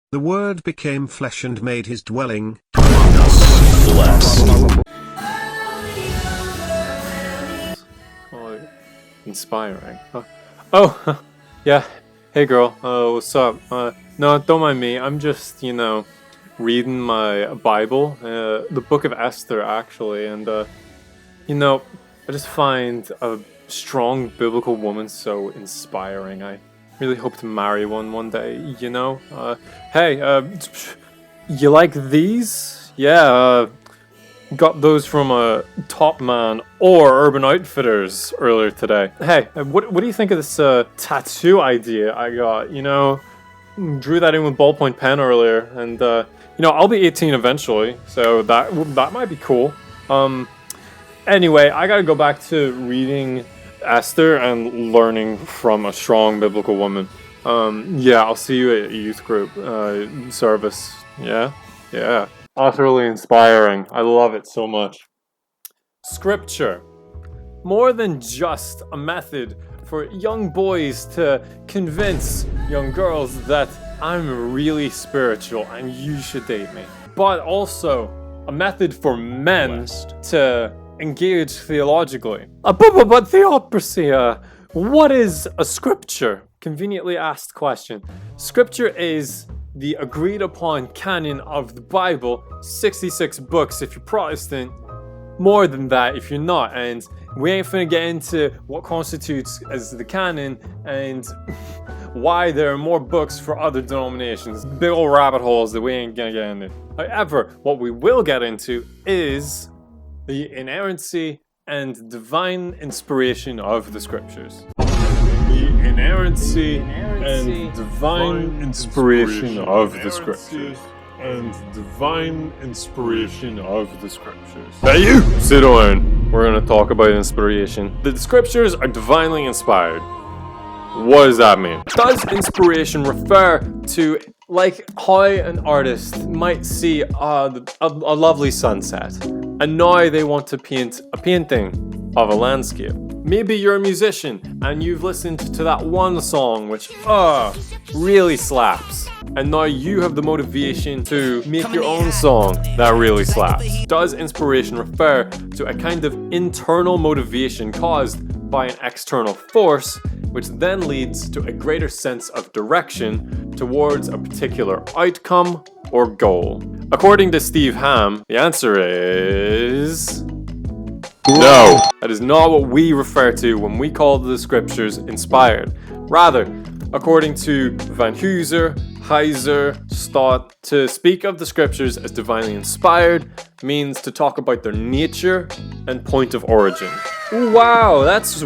The Word became flesh and made his dwelling among us. Bless. Oh, inspiring. Oh, yeah. Hey girl, what's up? No, don't mind me. I'm just, reading my Bible, the book of Esther, actually. And, I just find a strong biblical woman so inspiring. I really hope to marry one day, Hey, you like these? Yeah, got those from a Top Man or Urban Outfitters earlier today. Hey, what do you think of this tattoo idea I got? Drew that in with ballpoint pen earlier, and I'll be 18 eventually, so that might be cool. Anyway, I gotta go back to reading Esther and learning from a strong biblical woman. Yeah, I'll see you at youth group service. Yeah. Utterly inspiring. I love it so much. Scripture. More than just a method for young boys to convince young girls that I'm really spiritual and you should date me. But also a method for men to engage theologically. But theocracy, what is a scripture? Conveniently asked question. Scripture is the agreed upon canon of the Bible, 66 books if you're Protestant, more than that if you're not, and we ain't finna get into what constitutes as the canon and why there are more books for other denominations. Big old rabbit holes that we ain't gonna get into. However, what we will get into is the inerrancy and divine inspiration of the scriptures. The inerrancy and divine inspiration of the scriptures. And divine inspiration of the scriptures. Hey you! Sit down. We're gonna talk about inspiration. The scriptures are divinely inspired. What does that mean? Does inspiration refer to like how an artist might see a lovely sunset and now they want to paint a painting of a landscape? Maybe you're a musician and you've listened to that one song which really slaps, and now you have the motivation to make your own song that really slaps. Does inspiration refer to a kind of internal motivation caused by an external force, which then leads to a greater sense of direction towards a particular outcome or goal? According to Steve Ham, the answer is no. That is not what we refer to when we call the scriptures inspired. Rather, according to Van Heiser, Stott, to speak of the scriptures as divinely inspired means to talk about their nature and point of origin. Wow, that's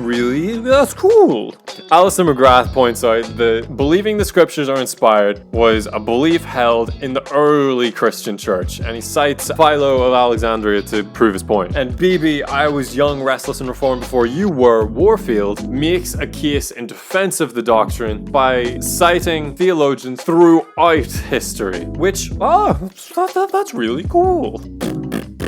cool. Alison McGrath points out that believing the scriptures are inspired was a belief held in the early Christian church, and he cites Philo of Alexandria to prove his point. And BB, I was young, restless, and reformed before you were, Warfield, makes a case in defense of the doctrine by citing theologians throughout history, which, that's really cool.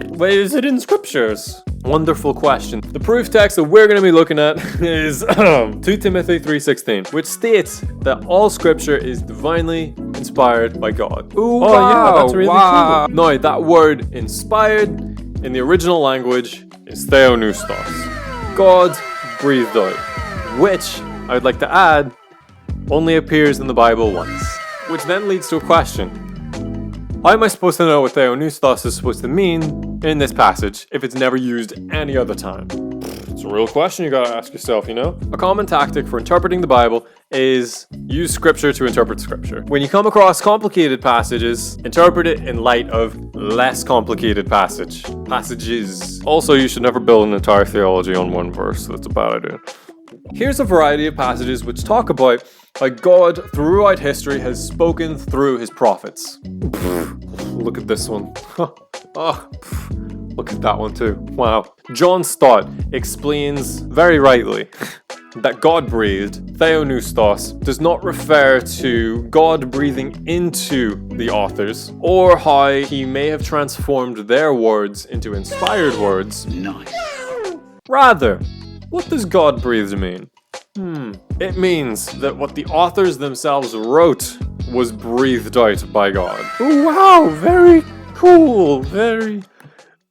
Wait, is it in scriptures? Wonderful question. The proof text that we're going to be looking at is 2 Timothy 3:16, which states that all scripture is divinely inspired by God. Ooh, wow, yeah, that's really cool. Now, that word inspired in the original language is Theopnuestos. God breathed out, which, I would like to add, only appears in the Bible once. Which then leads to a question. How am I supposed to know what Theopnuestos is supposed to mean in this passage if it's never used any other time? It's a real question you gotta ask yourself, A common tactic for interpreting the Bible is use scripture to interpret scripture. When you come across complicated passages, interpret it in light of less complicated passages. Also, you should never build an entire theology on one verse. That's a bad idea. Here's a variety of passages which talk about how God throughout history has spoken through his prophets. Look at this one. Look at that one too. Wow. John Stott explains very rightly that God breathed, Theopnuestos, does not refer to God breathing into the authors or how he may have transformed their words into inspired words. Nice. Rather, what does God breathed mean? It means that what the authors themselves wrote was breathed out by God. Oh, wow, very cool, very...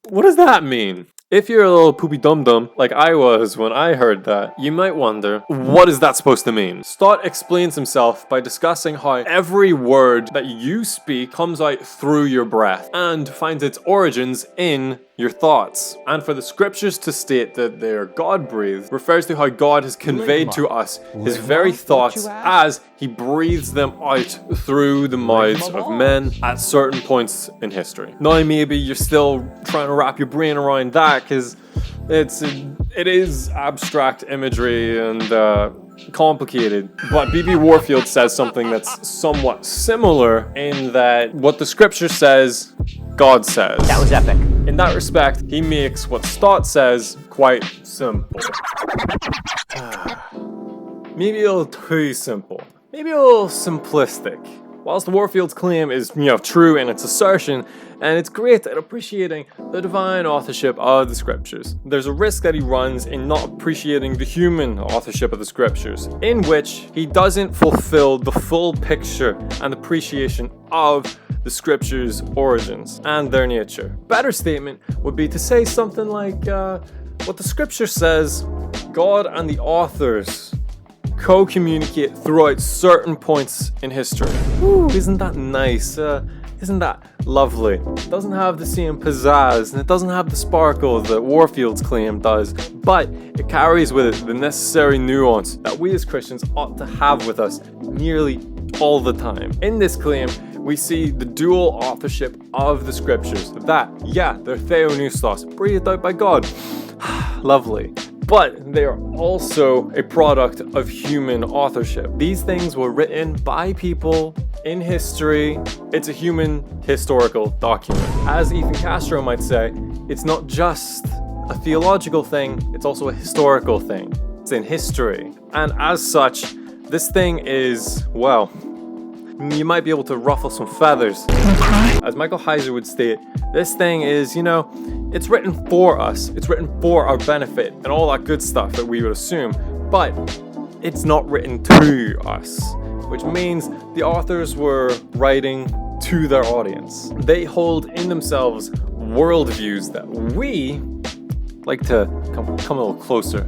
What does that mean? If you're a little poopy dum-dum, like I was when I heard that, you might wonder, what is that supposed to mean? Stott explains himself by discussing how every word that you speak comes out through your breath and finds its origins in your thoughts. And for the scriptures to state that they are God-breathed refers to how God has conveyed to us his very thoughts as he breathes them out through the mouths of men at certain points in history. Now maybe you're still trying to wrap your brain around that because it is abstract imagery and complicated, but B.B. Warfield says something that's somewhat similar in that what the scripture says, God says. That was epic. In that respect, he makes what Stott says quite simple. Maybe a little too simple. Maybe a little simplistic. Whilst Warfield's claim is, true in its assertion, and it's great at appreciating the divine authorship of the scriptures, there's a risk that he runs in not appreciating the human authorship of the scriptures, in which he doesn't fulfill the full picture and appreciation of the scriptures' origins and their nature. Better statement would be to say something like, what the scripture says, God and the authors co-communicate throughout certain points in history. Ooh, isn't that nice? Isn't that lovely? It doesn't have the same pizzazz and it doesn't have the sparkle that Warfield's claim does, but it carries with it the necessary nuance that we as Christians ought to have with us nearly all the time. In this claim, we see the dual authorship of the scriptures. That, they're Theopnuestos, breathed out by God. Lovely. But they are also a product of human authorship. These things were written by people in history. It's a human historical document. As Ethan Castro might say, it's not just a theological thing, it's also a historical thing. It's in history. And as such, this thing is, well, you might be able to ruffle some feathers. As Michael Heiser would state, this thing is, it's written for us. It's written for our benefit and all that good stuff that we would assume. But it's not written to us, which means the authors were writing to their audience. They hold in themselves worldviews that we like to come a little closer.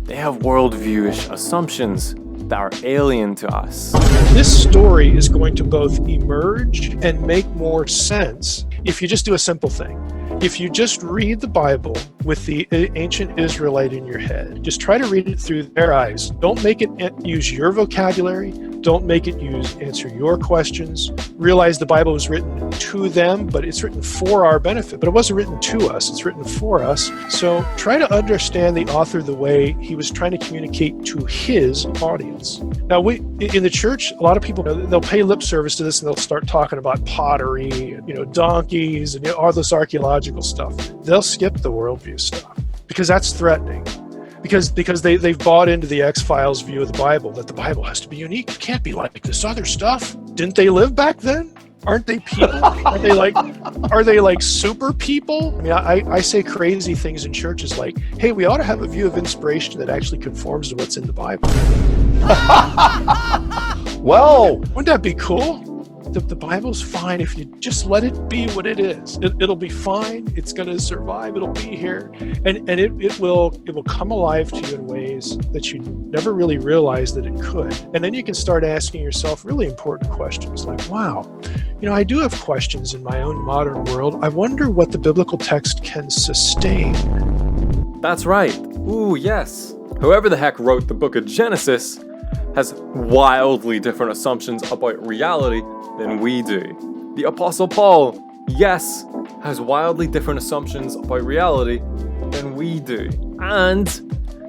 They have worldviewish assumptions that are alien to us. This story is going to both emerge and make more sense if you just do a simple thing. If you just read the Bible with the ancient Israelite in your head, just try to read it through their eyes. Don't make it use your vocabulary. Don't make it answer your questions. Realize the Bible was written to them, but it's written for our benefit. But it wasn't written to us, it's written for us. So try to understand the author the way he was trying to communicate to his audience. Now, in the church, a lot of people, they'll pay lip service to this and they'll start talking about pottery, donkeys, and all this archaeological stuff. They'll skip the worldview stuff because that's threatening. Because they've bought into the X-Files view of the Bible, that the Bible has to be unique. It can't be like this other stuff. Didn't they live back then? Aren't they people? Are they like super people? I mean, I say crazy things in churches like, hey, we ought to have a view of inspiration that actually conforms to what's in the Bible. Well, wouldn't that be cool? The Bible's fine if you just let it be what it is. It'll be fine. It's going to survive. It'll be here, and it will come alive to you in ways that you never really realized that it could. And then you can start asking yourself really important questions like, wow, I do have questions in my own modern world. I wonder what the biblical text can sustain. That's right. Ooh, yes. Whoever the heck wrote the book of Genesis has wildly different assumptions about reality than we do. The Apostle Paul, yes, has wildly different assumptions about reality than we do. And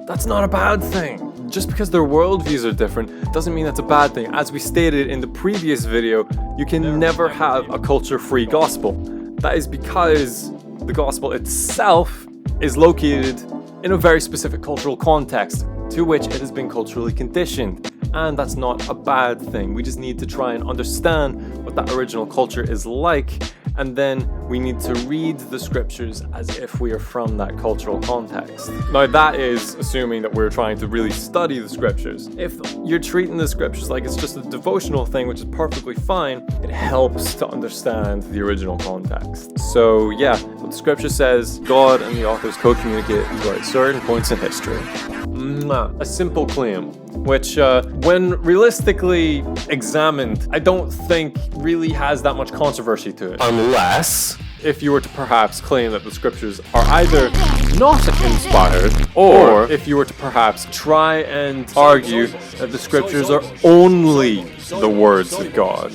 that's not a bad thing. Just because their worldviews are different doesn't mean that's a bad thing. As we stated in the previous video, you can never have a culture-free gospel. That is because the gospel itself is located in a very specific cultural context to which it has been culturally conditioned. And that's not a bad thing. We just need to try and understand what that original culture is like and then we need to read the scriptures as if we are from that cultural context. Now that is assuming that we're trying to really study the scriptures. If you're treating the scriptures like it's just a devotional thing, which is perfectly fine, it helps to understand the original context. So yeah, what the scripture says, God and the authors co-communicate throughout certain points in history. A simple claim, which when realistically examined, I don't think really has that much controversy to it. Unless if you were to perhaps claim that the scriptures are either not inspired, or if you were to perhaps try and argue that the scriptures are only the words of God.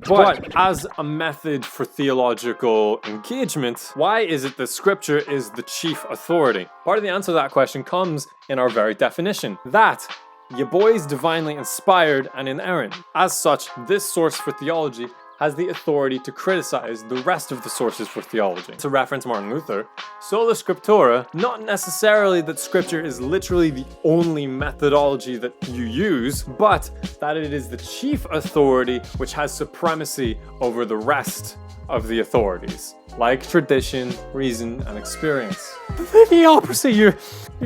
But as a method for theological engagement, why is it that scripture is the chief authority? Part of the answer to that question comes in our very definition, that your boy's divinely inspired and inerrant. As such, this source for theology has the authority to criticize the rest of the sources for theology. To reference Martin Luther, sola scriptura, not necessarily that scripture is literally the only methodology that you use, but that it is the chief authority which has supremacy over the rest of the authorities, like tradition, reason, and experience. The opposite, you're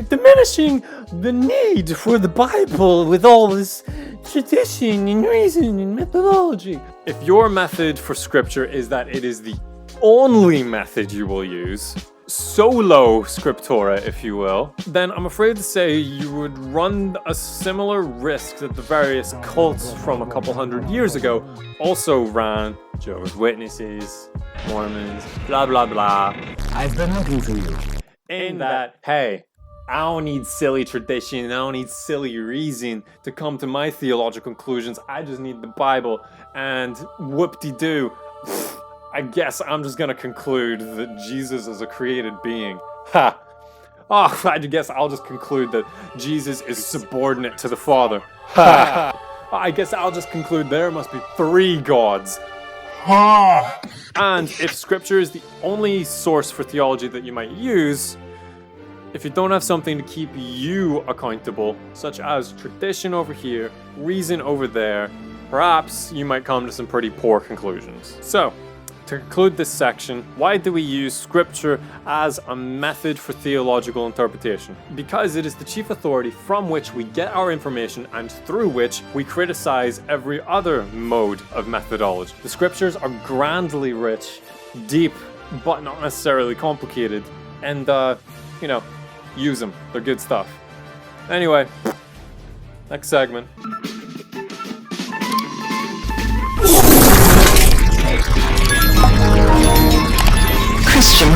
diminishing the need for the Bible with all this tradition and reason and methodology. If your method for scripture is that it is the only method you will use, solo scriptura, if you will, then I'm afraid to say you would run a similar risk that the various cults from a couple hundred years ago also ran. Jehovah's Witnesses, Mormons, blah blah blah. I've been looking for you. In that, hey, I don't need silly tradition, I don't need silly reason to come to my theological conclusions, I just need the Bible, and whoop-de-doo, I guess I'm just gonna conclude that Jesus is a created being. Ha! Oh, I guess I'll just conclude that Jesus is subordinate to the Father. Ha! I guess I'll just conclude there must be 3 gods. And if scripture is the only source for theology that you might use, if you don't have something to keep you accountable, such as tradition over here, reason over there, perhaps you might come to some pretty poor conclusions. So, to conclude this section, why do we use scripture as a method for theological interpretation? Because it is the chief authority from which we get our information and through which we criticize every other mode of methodology. The scriptures are grandly rich, deep, but not necessarily complicated, and use them. They're good stuff. Anyway, next segment. Christian